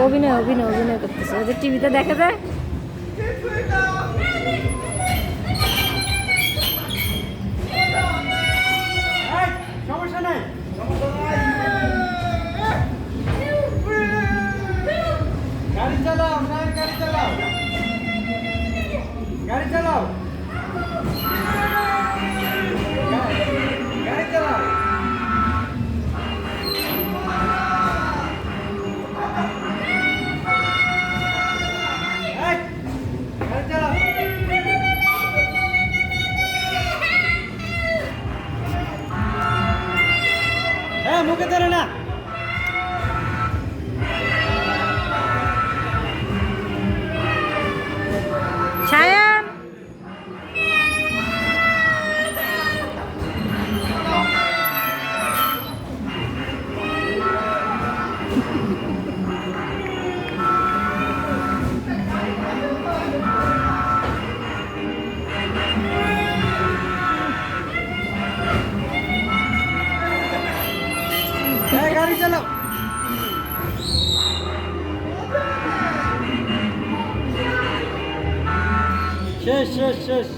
অভিনয় অভিনয় অভিনয় করতেছে, ওদের টিভিতে দেখা যায়। সমস্যা নাই, গাড়ি চালাও, গাড়ি চালাও, গাড়ি চালাও, গাড়ি চালাও। হ্যাঁ, মুখে ধরে না। সায়ান গাড়ি চালাও। শেষ শেষ শেষ।